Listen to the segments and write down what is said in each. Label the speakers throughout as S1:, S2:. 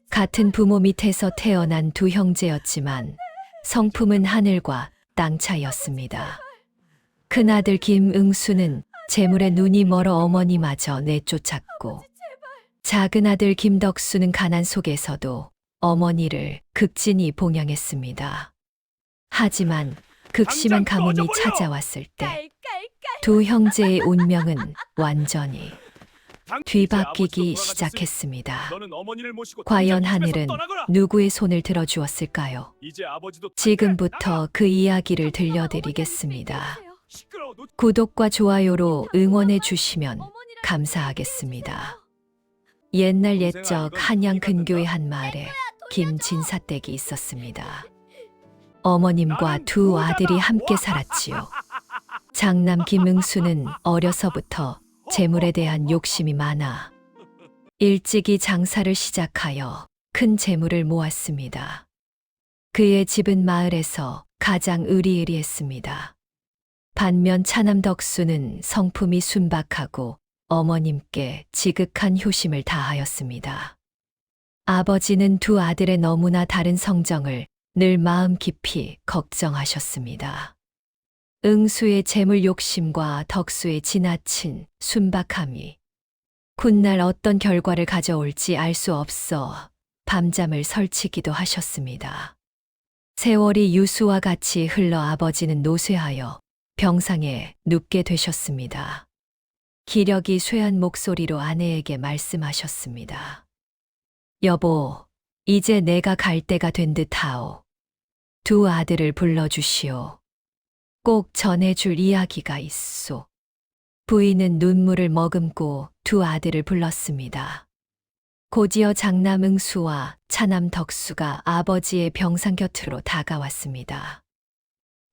S1: 같은 부모 밑에서 태어난 두 형제였지만 성품은 하늘과 땅 차이였습니다. 큰아들 김응수는 재물에 눈이 멀어 어머니마저 내쫓았고, 작은아들 김덕수는 가난 속에서도 어머니를 극진히 봉양했습니다. 하지만 극심한 가뭄이 찾아왔을 때 두 형제의 운명은 완전히 뒤바뀌기 시작했습니다. 과연 하늘은 누구의 손을 들어주었을까요? 지금부터 그 이야기를 들려드리겠습니다. 구독과 좋아요로 응원해 주시면 감사하겠습니다. 옛날 옛적 한양 근교의 한 마을에 김진사댁이 있었습니다. 어머님과 두 아들이 함께 살았지요. 장남 김응수는 어려서부터 재물에 대한 욕심이 많아 일찍이 장사를 시작하여 큰 재물을 모았습니다. 그의 집은 마을에서 가장 으리으리했습니다. 반면 차남 덕수는 성품이 순박하고 어머님께 지극한 효심을 다하였습니다. 아버지는 두 아들의 너무나 다른 성정을 늘 마음 깊이 걱정하셨습니다. 응수의 재물 욕심과 덕수의 지나친 순박함이 훗날 어떤 결과를 가져올지 알 수 없어 밤잠을 설치기도 하셨습니다. 세월이 유수와 같이 흘러 아버지는 노쇠하여 병상에 눕게 되셨습니다. 기력이 쇠한 목소리로 아내에게 말씀하셨습니다. 여보, 이제 내가 갈 때가 된 듯하오. 두 아들을 불러주시오. 꼭 전해줄 이야기가 있소. 부인은 눈물을 머금고 두 아들을 불렀습니다. 곧이어 장남 응수와 차남 덕수가 아버지의 병상 곁으로 다가왔습니다.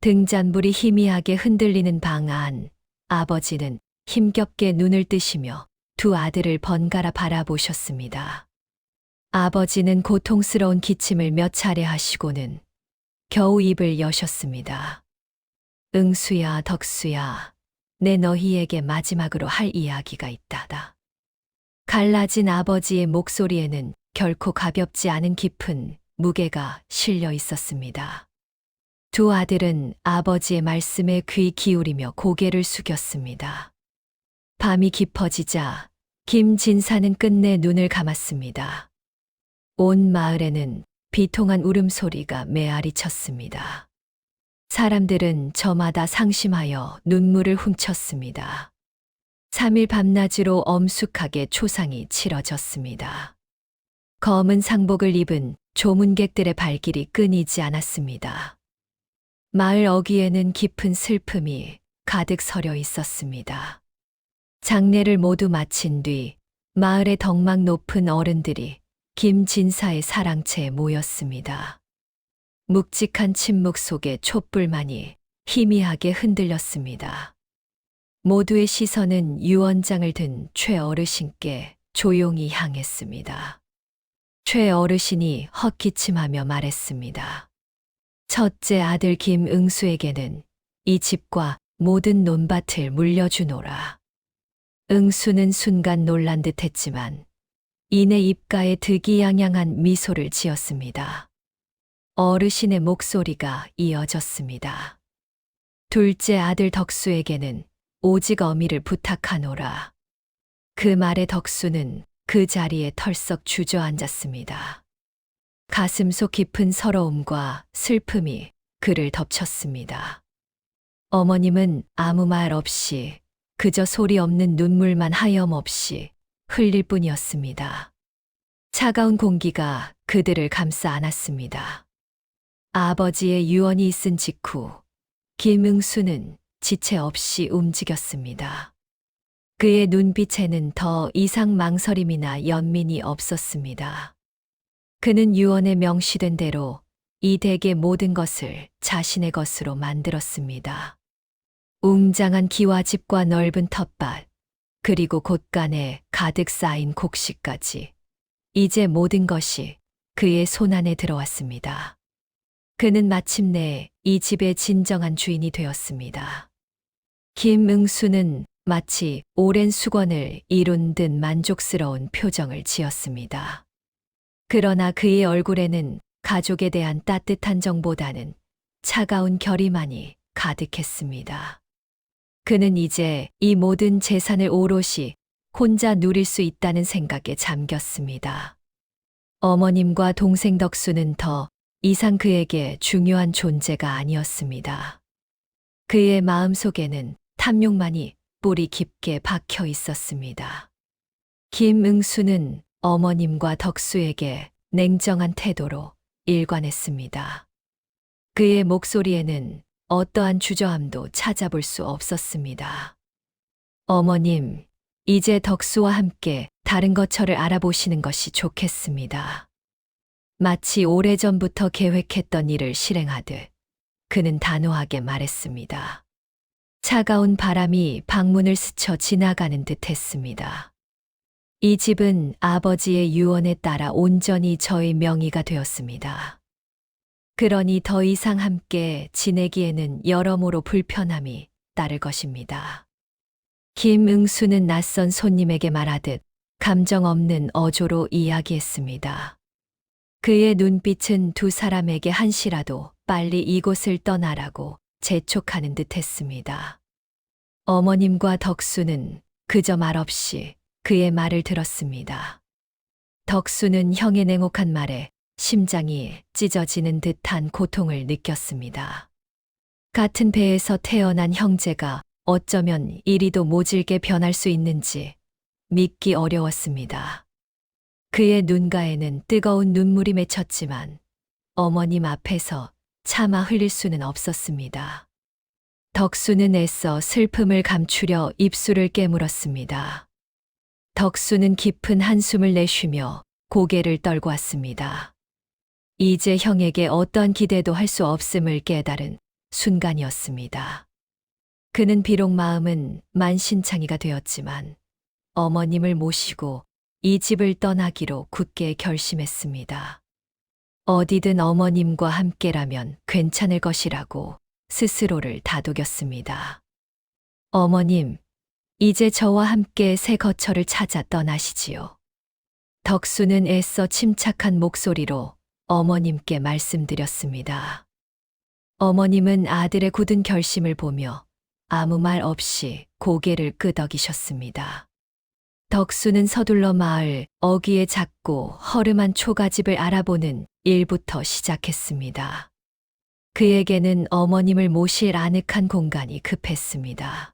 S1: 등잔불이 희미하게 흔들리는 방 안, 아버지는 힘겹게 눈을 뜨시며 두 아들을 번갈아 바라보셨습니다. 아버지는 고통스러운 기침을 몇 차례 하시고는 겨우 입을 여셨습니다. 응수야, 덕수야, 내 너희에게 마지막으로 할 이야기가 있다다. 갈라진 아버지의 목소리에는 결코 가볍지 않은 깊은 무게가 실려 있었습니다. 두 아들은 아버지의 말씀에 귀 기울이며 고개를 숙였습니다. 밤이 깊어지자 김진사는 끝내 눈을 감았습니다. 온 마을에는 비통한 울음소리가 메아리 쳤습니다. 사람들은 저마다 상심하여 눈물을 훔쳤습니다. 3일 밤낮으로 엄숙하게 초상이 치러졌습니다. 검은 상복을 입은 조문객들의 발길이 끊이지 않았습니다. 마을 어귀에는 깊은 슬픔이 가득 서려 있었습니다. 장례를 모두 마친 뒤 마을의 덕망 높은 어른들이 김진사의 사랑채에 모였습니다. 묵직한 침묵 속에 촛불만이 희미하게 흔들렸습니다. 모두의 시선은 유언장을 든 최 어르신께 조용히 향했습니다. 최 어르신이 헛기침하며 말했습니다. 첫째 아들 김응수에게는 이 집과 모든 논밭을 물려주노라. 응수는 순간 놀란 듯 했지만 이내 입가에 득이양양한 미소를 지었습니다. 어르신의 목소리가 이어졌습니다. 둘째 아들 덕수에게는 오직 어미를 부탁하노라. 그 말에 덕수는 그 자리에 털썩 주저앉았습니다. 가슴속 깊은 서러움과 슬픔이 그를 덮쳤습니다. 어머님은 아무 말 없이 그저 소리 없는 눈물만 하염없이 흘릴 뿐이었습니다. 차가운 공기가 그들을 감싸 안았습니다. 아버지의 유언이 있은 직후 김응수는 지체 없이 움직였습니다. 그의 눈빛에는 더 이상 망설임이나 연민이 없었습니다. 그는 유언에 명시된 대로 이 댁의 모든 것을 자신의 것으로 만들었습니다. 웅장한 기와집과 넓은 텃밭, 그리고 곳간에 가득 쌓인 곡식까지 이제 모든 것이 그의 손안에 들어왔습니다. 그는 마침내 이 집의 진정한 주인이 되었습니다. 김응수는 마치 오랜 수건을 이룬 듯 만족스러운 표정을 지었습니다. 그러나 그의 얼굴에는 가족에 대한 따뜻한 정보다는 차가운 결의만이 가득했습니다. 그는 이제 이 모든 재산을 오롯이 혼자 누릴 수 있다는 생각에 잠겼습니다. 어머님과 동생 덕수는 더 이상 그에게 중요한 존재가 아니었습니다. 그의 마음속에는 탐욕만이 뿌리 깊게 박혀 있었습니다. 김응수는 어머님과 덕수에게 냉정한 태도로 일관했습니다. 그의 목소리에는 어떠한 주저함도 찾아볼 수 없었습니다. 어머님, 이제 덕수와 함께 다른 거처를 알아보시는 것이 좋겠습니다. 마치 오래전부터 계획했던 일을 실행하듯 그는 단호하게 말했습니다. 차가운 바람이 방문을 스쳐 지나가는 듯 했습니다. 이 집은 아버지의 유언에 따라 온전히 저의 명의가 되었습니다. 그러니 더 이상 함께 지내기에는 여러모로 불편함이 따를 것입니다. 김응수는 낯선 손님에게 말하듯 감정 없는 어조로 이야기했습니다. 그의 눈빛은 두 사람에게 한시라도 빨리 이곳을 떠나라고 재촉하는 듯 했습니다. 어머님과 덕수는 그저 말없이 그의 말을 들었습니다. 덕수는 형의 냉혹한 말에 심장이 찢어지는 듯한 고통을 느꼈습니다. 같은 배에서 태어난 형제가 어쩌면 이리도 모질게 변할 수 있는지 믿기 어려웠습니다. 그의 눈가에는 뜨거운 눈물이 맺혔지만 어머님 앞에서 차마 흘릴 수는 없었습니다. 덕수는 애써 슬픔을 감추려 입술을 깨물었습니다. 덕수는 깊은 한숨을 내쉬며 고개를 떨고 왔습니다. 이제 형에게 어떠한 기대도 할 수 없음을 깨달은 순간이었습니다. 그는 비록 마음은 만신창이가 되었지만 어머님을 모시고 이 집을 떠나기로 굳게 결심했습니다. 어디든 어머님과 함께라면 괜찮을 것이라고 스스로를 다독였습니다. 어머님, 이제 저와 함께 새 거처를 찾아 떠나시지요. 덕수는 애써 침착한 목소리로 어머님께 말씀드렸습니다. 어머님은 아들의 굳은 결심을 보며 아무 말 없이 고개를 끄덕이셨습니다. 덕수는 서둘러 마을 어귀의 작고 허름한 초가집을 알아보는 일부터 시작했습니다. 그에게는 어머님을 모실 아늑한 공간이 급했습니다.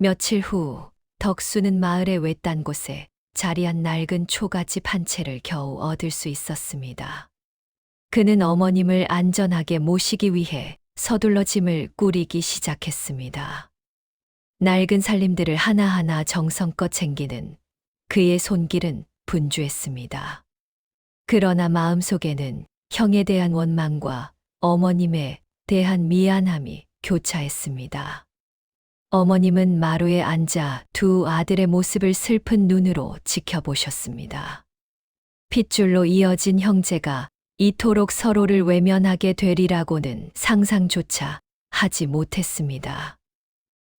S1: 며칠 후 덕수는 마을의 외딴 곳에 자리한 낡은 초가집 한 채를 겨우 얻을 수 있었습니다. 그는 어머님을 안전하게 모시기 위해 서둘러 짐을 꾸리기 시작했습니다. 낡은 살림들을 하나하나 정성껏 챙기는 그의 손길은 분주했습니다. 그러나 마음속에는 형에 대한 원망과 어머님에 대한 미안함이 교차했습니다. 어머님은 마루에 앉아 두 아들의 모습을 슬픈 눈으로 지켜보셨습니다. 핏줄로 이어진 형제가 이토록 서로를 외면하게 되리라고는 상상조차 하지 못했습니다.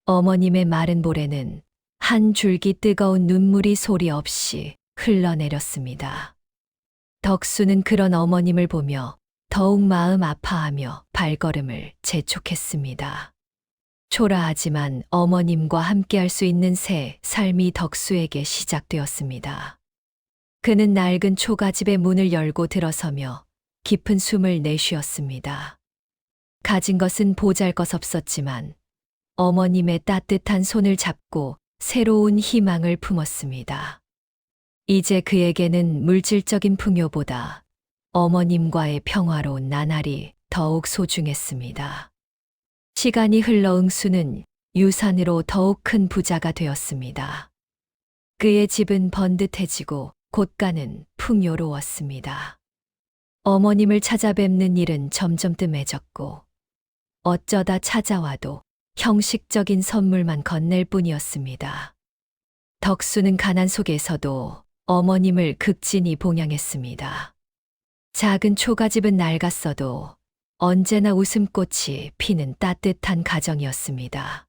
S1: 어머님의 마른 볼에는 한 줄기 뜨거운 눈물이 소리 없이 흘러내렸습니다. 덕수는 그런 어머님을 보며 더욱 마음 아파하며 발걸음을 재촉했습니다. 초라하지만 어머님과 함께할 수 있는 새 삶이 덕수에게 시작되었습니다. 그는 낡은 초가집의 문을 열고 들어서며 깊은 숨을 내쉬었습니다. 가진 것은 보잘것없었지만 어머님의 따뜻한 손을 잡고 새로운 희망을 품었습니다. 이제 그에게는 물질적인 풍요보다 어머님과의 평화로운 나날이 더욱 소중했습니다. 시간이 흘러 응수는 유산으로 더욱 큰 부자가 되었습니다. 그의 집은 번듯해지고 곳간은 풍요로웠습니다. 어머님을 찾아뵙는 일은 점점 뜸해졌고 어쩌다 찾아와도 형식적인 선물만 건넬 뿐이었습니다. 덕수는 가난 속에서도 어머님을 극진히 봉양했습니다. 작은 초가집은 낡았어도 언제나 웃음꽃이 피는 따뜻한 가정이었습니다.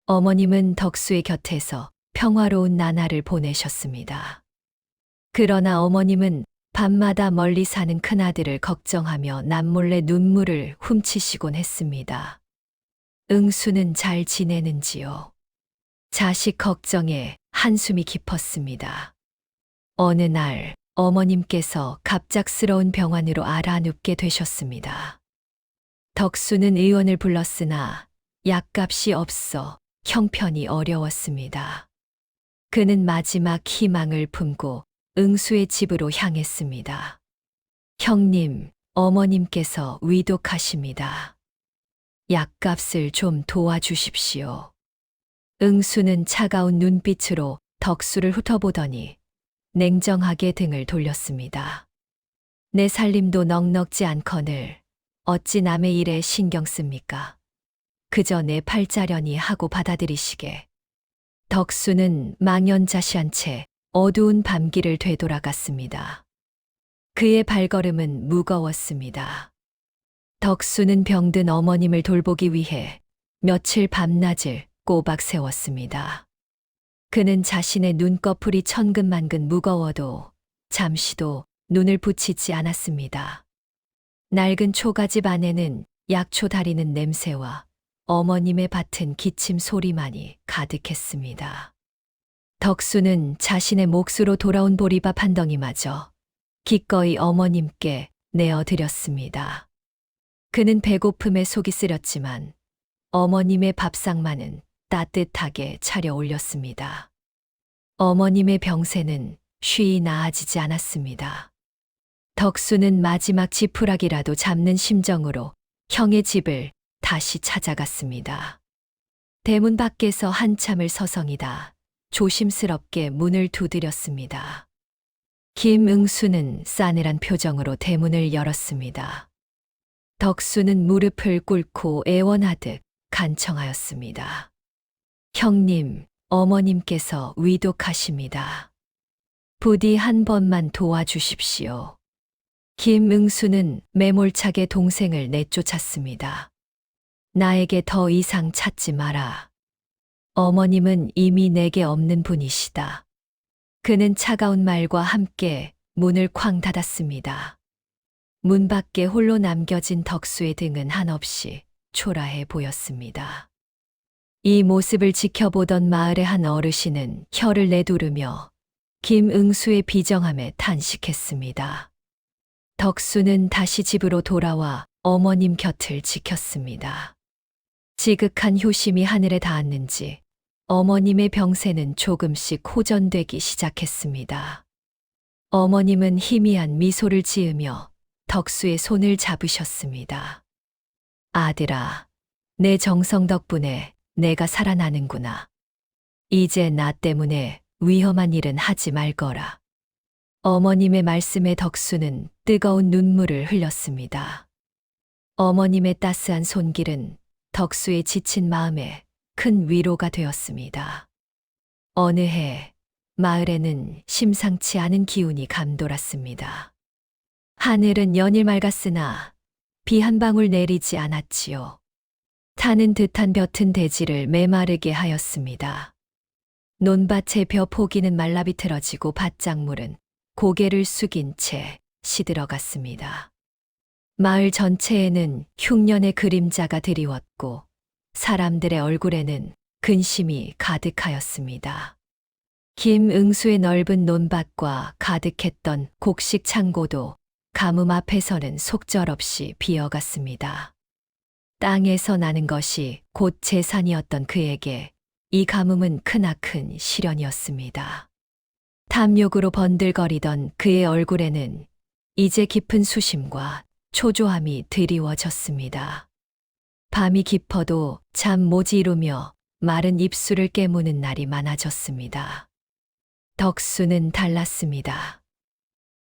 S1: 어머님은 덕수의 곁에서 평화로운 나날을 보내셨습니다. 그러나 어머님은 밤마다 멀리 사는 큰아들을 걱정하며 남몰래 눈물을 훔치시곤 했습니다. 응수는 잘 지내는지요? 자식 걱정에 한숨이 깊었습니다. 어느 날 어머님께서 갑작스러운 병환으로 알아눕게 되셨습니다. 덕수는 의원을 불렀으나 약값이 없어 형편이 어려웠습니다. 그는 마지막 희망을 품고 응수의 집으로 향했습니다. 형님, 어머님께서 위독하십니다. 약값을 좀 도와주십시오. 응수는 차가운 눈빛으로 덕수를 훑어보더니 냉정하게 등을 돌렸습니다. 내 살림도 넉넉지 않거늘 어찌 남의 일에 신경 씁니까? 그저 내 팔자려니 하고 받아들이시게. 덕수는 망연자실한 채 어두운 밤길을 되돌아갔습니다. 그의 발걸음은 무거웠습니다. 덕수는 병든 어머님을 돌보기 위해 며칠 밤낮을 꼬박 세웠습니다. 그는 자신의 눈꺼풀이 천근만근 무거워도 잠시도 눈을 붙이지 않았습니다. 낡은 초가집 안에는 약초 다리는 냄새와 어머님의 밭은 기침 소리만이 가득했습니다. 덕수는 자신의 몫으로 돌아온 보리밥 한 덩이마저 기꺼이 어머님께 내어드렸습니다. 그는 배고픔에 속이 쓰렸지만 어머님의 밥상만은 따뜻하게 차려 올렸습니다. 어머님의 병세는 쉬이 나아지지 않았습니다. 덕수는 마지막 지푸라기라도 잡는 심정으로 형의 집을 다시 찾아갔습니다. 대문 밖에서 한참을 서성이다 조심스럽게 문을 두드렸습니다. 김응수는 싸늘한 표정으로 대문을 열었습니다. 덕수는 무릎을 꿇고 애원하듯 간청하였습니다. 형님, 어머님께서 위독하십니다. 부디 한 번만 도와주십시오. 김응수는 매몰차게 동생을 내쫓았습니다. 나에게 더 이상 찾지 마라. 어머님은 이미 내게 없는 분이시다. 그는 차가운 말과 함께 문을 쾅 닫았습니다. 문 밖에 홀로 남겨진 덕수의 등은 한없이 초라해 보였습니다. 이 모습을 지켜보던 마을의 한 어르신은 혀를 내두르며 김응수의 비정함에 탄식했습니다. 덕수는 다시 집으로 돌아와 어머님 곁을 지켰습니다. 지극한 효심이 하늘에 닿았는지 어머님의 병세는 조금씩 호전되기 시작했습니다. 어머님은 희미한 미소를 지으며 덕수의 손을 잡으셨습니다. 아들아, 내 정성 덕분에 내가 살아나는구나. 이제 나 때문에 위험한 일은 하지 말거라. 어머님의 말씀에 덕수는 뜨거운 눈물을 흘렸습니다. 어머님의 따스한 손길은 덕수의 지친 마음에 큰 위로가 되었습니다. 어느 해 마을에는 심상치 않은 기운이 감돌았습니다. 하늘은 연일 맑았으나 비 한 방울 내리지 않았지요. 타는 듯한 볕은 대지를 메마르게 하였습니다. 논밭의 벼 포기는 말라 비틀어지고 밭작물은 고개를 숙인 채 시들어갔습니다. 마을 전체에는 흉년의 그림자가 드리웠고 사람들의 얼굴에는 근심이 가득하였습니다. 김응수의 넓은 논밭과 가득했던 곡식 창고도 가뭄 앞에서는 속절없이 비어갔습니다. 땅에서 나는 것이 곧 재산이었던 그에게 이 가뭄은 크나큰 시련이었습니다. 탐욕으로 번들거리던 그의 얼굴에는 이제 깊은 수심과 초조함이 드리워졌습니다. 밤이 깊어도 잠 못 이루며 마른 입술을 깨무는 날이 많아졌습니다. 덕수는 달랐습니다.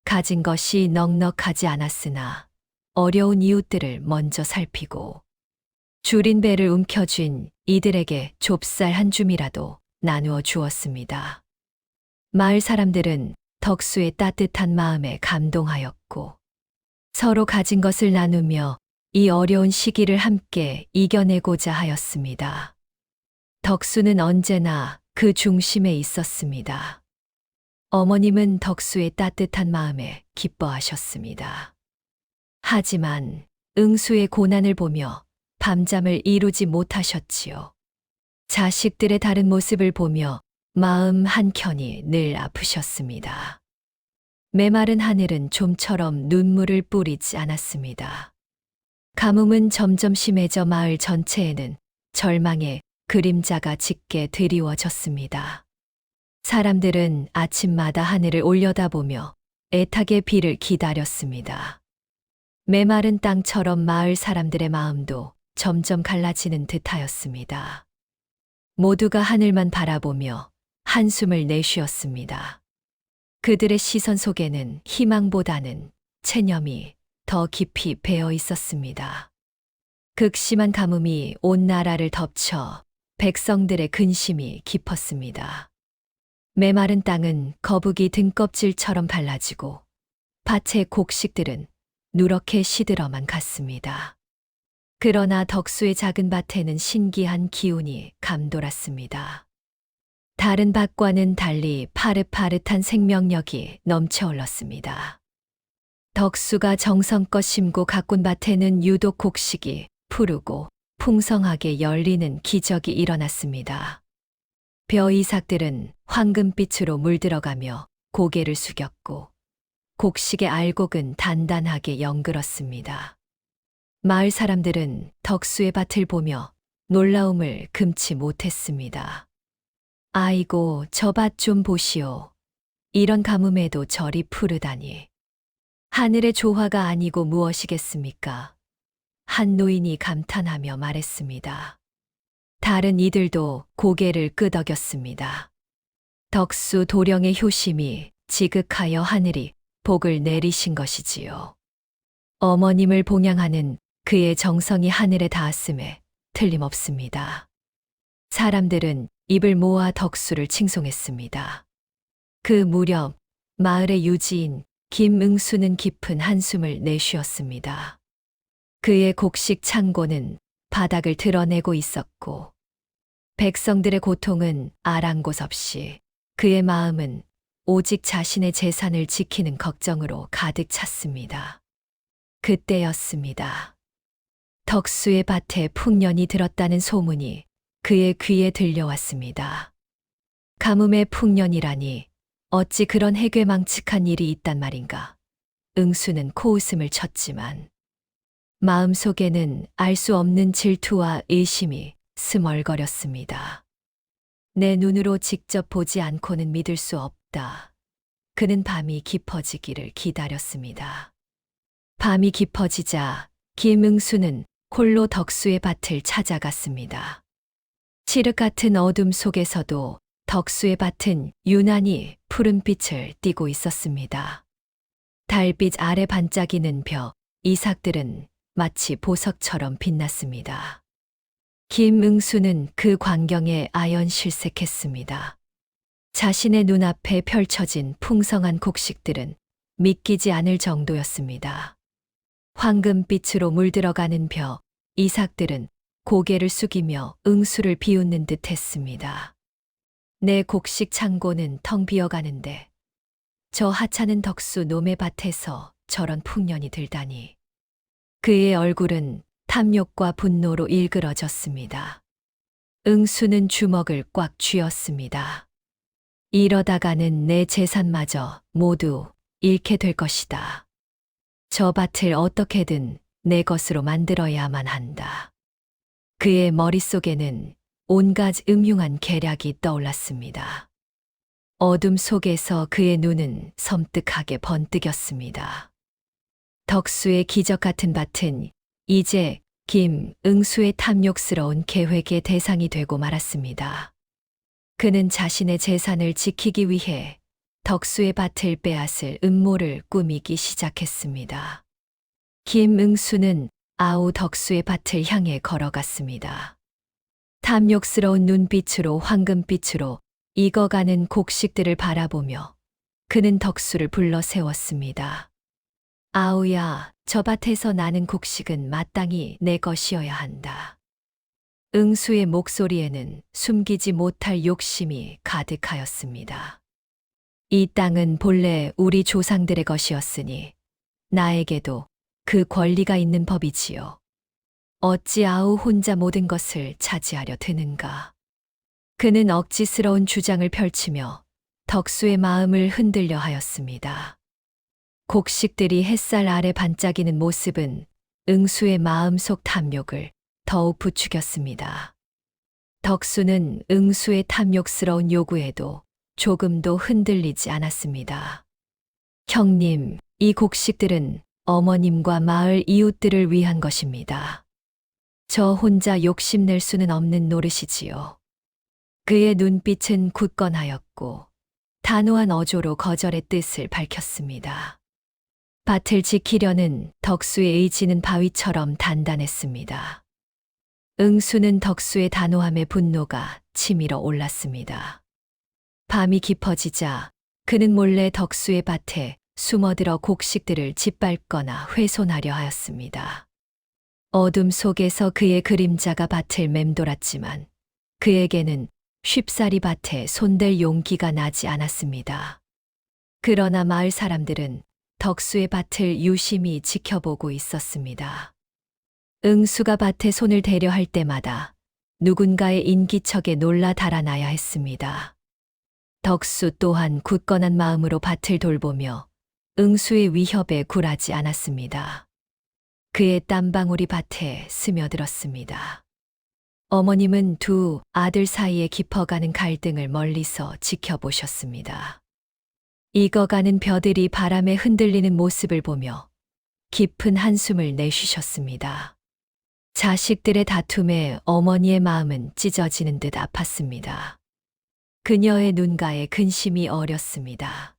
S1: 가진 것이 넉넉하지 않았으나 어려운 이웃들을 먼저 살피고 줄인 배를 움켜쥔 이들에게 좁쌀 한 줌이라도 나누어 주었습니다. 마을 사람들은 덕수의 따뜻한 마음에 감동하였고 서로 가진 것을 나누며 이 어려운 시기를 함께 이겨내고자 하였습니다. 덕수는 언제나 그 중심에 있었습니다. 어머님은 덕수의 따뜻한 마음에 기뻐하셨습니다. 하지만 응수의 고난을 보며 밤잠을 이루지 못하셨지요. 자식들의 다른 모습을 보며 마음 한켠이 늘 아프셨습니다. 메마른 하늘은 좀처럼 눈물을 뿌리지 않았습니다. 가뭄은 점점 심해져 마을 전체에는 절망의 그림자가 짙게 드리워졌습니다. 사람들은 아침마다 하늘을 올려다보며 애타게 비를 기다렸습니다. 메마른 땅처럼 마을 사람들의 마음도 점점 갈라지는 듯하였습니다. 모두가 하늘만 바라보며 한숨을 내쉬었습니다. 그들의 시선 속에는 희망보다는 체념이 더 깊이 배어 있었습니다. 극심한 가뭄이 온 나라를 덮쳐 백성들의 근심이 깊었습니다. 메마른 땅은 거북이 등껍질처럼 발라지고 밭의 곡식들은 누렇게 시들어만 갔습니다. 그러나 덕수의 작은 밭에는 신기한 기운이 감돌았습니다. 다른 밭과는 달리 파릇파릇한 생명력이 넘쳐 흘렀습니다. 덕수가 정성껏 심고 가꾼 밭에는 유독 곡식이 푸르고 풍성하게 열리는 기적이 일어났습니다. 벼 이삭들은 황금빛으로 물들어가며 고개를 숙였고 곡식의 알곡은 단단하게 연글었습니다. 마을 사람들은 덕수의 밭을 보며 놀라움을 금치 못했습니다. 아이고, 저 밭 좀 보시오. 이런 가뭄에도 저리 푸르다니. 하늘의 조화가 아니고 무엇이겠습니까? 한 노인이 감탄하며 말했습니다. 다른 이들도 고개를 끄덕였습니다. 덕수 도령의 효심이 지극하여 하늘이 복을 내리신 것이지요. 어머님을 봉양하는 그의 정성이 하늘에 닿았음에 틀림없습니다. 사람들은 입을 모아 덕수를 칭송했습니다. 그 무렵 마을의 유지인 김응수는 깊은 한숨을 내쉬었습니다. 그의 곡식 창고는 바닥을 드러내고 있었고 백성들의 고통은 아랑곳 없이 그의 마음은 오직 자신의 재산을 지키는 걱정으로 가득 찼습니다. 그때였습니다. 덕수의 밭에 풍년이 들었다는 소문이 그의 귀에 들려왔습니다. 가뭄의 풍년이라니 어찌 그런 해괴망측한 일이 있단 말인가. 응수는 코웃음을 쳤지만 마음속에는 알 수 없는 질투와 의심이 스멀거렸습니다. 내 눈으로 직접 보지 않고는 믿을 수 없다. 그는 밤이 깊어지기를 기다렸습니다. 밤이 깊어지자 김응수는 홀로 덕수의 밭을 찾아갔습니다. 칠흑 같은 어둠 속에서도 덕수의 밭은 유난히 푸른빛을 띠고 있었습니다. 달빛 아래 반짝이는 벼, 이삭들은 마치 보석처럼 빛났습니다. 김응수는 그 광경에 아연실색했습니다. 자신의 눈앞에 펼쳐진 풍성한 곡식들은 믿기지 않을 정도였습니다. 황금빛으로 물들어가는 벼, 이삭들은 고개를 숙이며 응수를 비웃는 듯 했습니다. 내 곡식 창고는 텅 비어가는데 저 하찮은 덕수 놈의 밭에서 저런 풍년이 들다니. 그의 얼굴은 탐욕과 분노로 일그러졌습니다. 응수는 주먹을 꽉 쥐었습니다. 이러다가는 내 재산마저 모두 잃게 될 것이다. 저 밭을 어떻게든 내 것으로 만들어야만 한다. 그의 머릿속에는 온갖 음흉한 계략이 떠올랐습니다. 어둠 속에서 그의 눈은 섬뜩하게 번뜩였습니다. 덕수의 기적 같은 밭은 이제 김응수의 탐욕스러운 계획의 대상이 되고 말았습니다. 그는 자신의 재산을 지키기 위해 덕수의 밭을 빼앗을 음모를 꾸미기 시작했습니다. 김응수는 아우 덕수의 밭을 향해 걸어갔습니다. 탐욕스러운 눈빛으로 황금빛으로 익어가는 곡식들을 바라보며 그는 덕수를 불러 세웠습니다. 아우야, 저 밭에서 나는 곡식은 마땅히 내 것이어야 한다. 응수의 목소리에는 숨기지 못할 욕심이 가득하였습니다. 이 땅은 본래 우리 조상들의 것이었으니 나에게도 그 권리가 있는 법이지요. 어찌 아우 혼자 모든 것을 차지하려 드는가. 그는 억지스러운 주장을 펼치며 덕수의 마음을 흔들려 하였습니다. 곡식들이 햇살 아래 반짝이는 모습은 응수의 마음속 탐욕을 더욱 부추겼습니다. 덕수는 응수의 탐욕스러운 요구에도 조금도 흔들리지 않았습니다. 형님, 이 곡식들은 어머님과 마을 이웃들을 위한 것입니다. 저 혼자 욕심낼 수는 없는 노릇이지요. 그의 눈빛은 굳건하였고 단호한 어조로 거절의 뜻을 밝혔습니다. 밭을 지키려는 덕수의 의지는 바위처럼 단단했습니다. 응수는 덕수의 단호함에 분노가 치밀어 올랐습니다. 밤이 깊어지자 그는 몰래 덕수의 밭에 숨어들어 곡식들을 짓밟거나 훼손하려 하였습니다. 어둠 속에서 그의 그림자가 밭을 맴돌았지만 그에게는 쉽사리 밭에 손댈 용기가 나지 않았습니다. 그러나 마을 사람들은 덕수의 밭을 유심히 지켜보고 있었습니다. 응수가 밭에 손을 대려 할 때마다 누군가의 인기척에 놀라 달아나야 했습니다. 덕수 또한 굳건한 마음으로 밭을 돌보며 응수의 위협에 굴하지 않았습니다. 그의 땀방울이 밭에 스며들었습니다. 어머님은 두 아들 사이에 깊어가는 갈등을 멀리서 지켜보셨습니다. 익어가는 벼들이 바람에 흔들리는 모습을 보며 깊은 한숨을 내쉬셨습니다. 자식들의 다툼에 어머니의 마음은 찢어지는 듯 아팠습니다. 그녀의 눈가에 근심이 어렸습니다.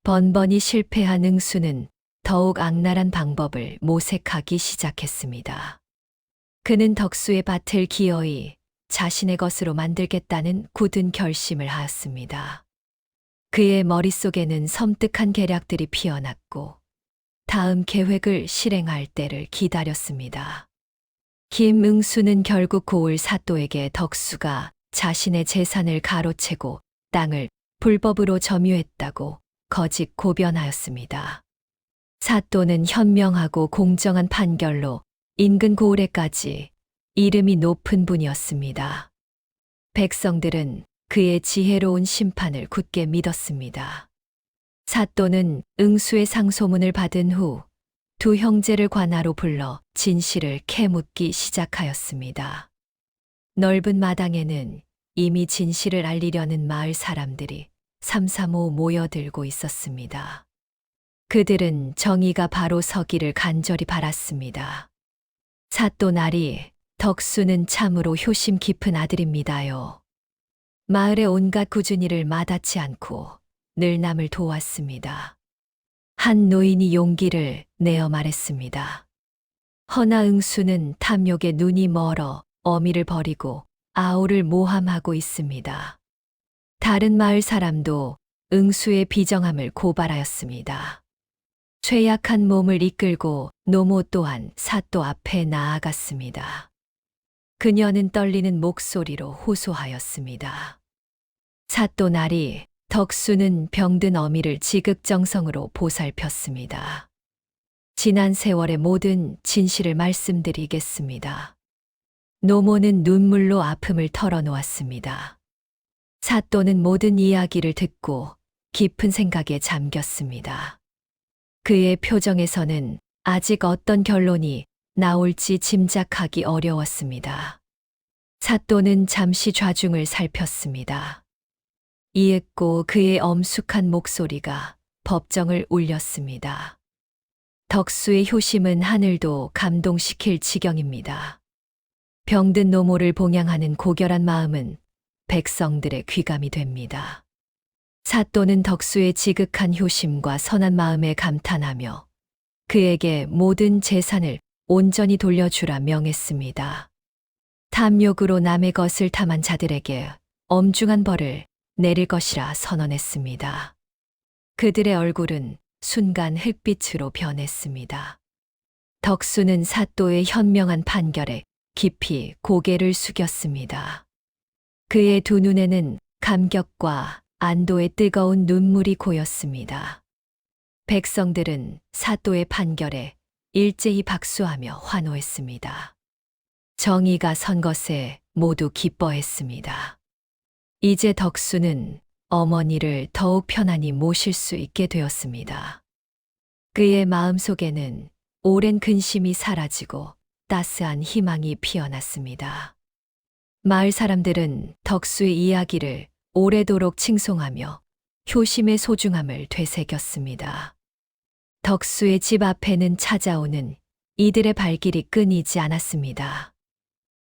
S1: 번번이 실패한 응수는 더욱 악랄한 방법을 모색하기 시작했습니다. 그는 덕수의 밭을 기어이 자신의 것으로 만들겠다는 굳은 결심을 하였습니다. 그의 머릿속에는 섬뜩한 계략들이 피어났고 다음 계획을 실행할 때를 기다렸습니다. 김응수는 결국 고을 사또에게 덕수가 자신의 재산을 가로채고 땅을 불법으로 점유했다고 거짓 고변하였습니다. 사또는 현명하고 공정한 판결로 인근 고을에까지 이름이 높은 분이었습니다. 백성들은 그의 지혜로운 심판을 굳게 믿었습니다. 사또는 응수의 상소문을 받은 후 두 형제를 관하로 불러 진실을 캐묻기 시작하였습니다. 넓은 마당에는 이미 진실을 알리려는 마을 사람들이 삼삼오오 모여들고 있었습니다. 그들은 정의가 바로 서기를 간절히 바랐습니다. 사또 나리, 덕수는 참으로 효심 깊은 아들입니다요. 마을의 온갖 꾸준히를 마다치 않고 늘 남을 도왔습니다. 한 노인이 용기를 내어 말했습니다. 허나 응수는 탐욕에 눈이 멀어 어미를 버리고 아우를 모함하고 있습니다. 다른 마을 사람도 응수의 비정함을 고발하였습니다. 쇠약한 몸을 이끌고 노모 또한 사또 앞에 나아갔습니다. 그녀는 떨리는 목소리로 호소하였습니다. 사또 나리, 덕수는 병든 어미를 지극정성으로 보살폈습니다. 지난 세월의 모든 진실을 말씀드리겠습니다. 노모는 눈물로 아픔을 털어놓았습니다. 사또는 모든 이야기를 듣고 깊은 생각에 잠겼습니다. 그의 표정에서는 아직 어떤 결론이 나올지 짐작하기 어려웠습니다. 사또는 잠시 좌중을 살폈습니다. 이윽고 그의 엄숙한 목소리가 법정을 울렸습니다. 덕수의 효심은 하늘도 감동시킬 지경입니다. 병든 노모를 봉양하는 고결한 마음은 백성들의 귀감이 됩니다. 사또는 덕수의 지극한 효심과 선한 마음에 감탄하며 그에게 모든 재산을 온전히 돌려주라 명했습니다. 탐욕으로 남의 것을 탐한 자들에게 엄중한 벌을 내릴 것이라 선언했습니다. 그들의 얼굴은 순간 흑빛으로 변했습니다. 덕수는 사또의 현명한 판결에 깊이 고개를 숙였습니다. 그의 두 눈에는 감격과 안도의 뜨거운 눈물이 고였습니다. 백성들은 사또의 판결에 일제히 박수하며 환호했습니다. 정의가 선 것에 모두 기뻐했습니다. 이제 덕수는 어머니를 더욱 편안히 모실 수 있게 되었습니다. 그의 마음속에는 오랜 근심이 사라지고 따스한 희망이 피어났습니다. 마을 사람들은 덕수의 이야기를 오래도록 칭송하며 효심의 소중함을 되새겼습니다. 덕수의 집 앞에는 찾아오는 이들의 발길이 끊이지 않았습니다.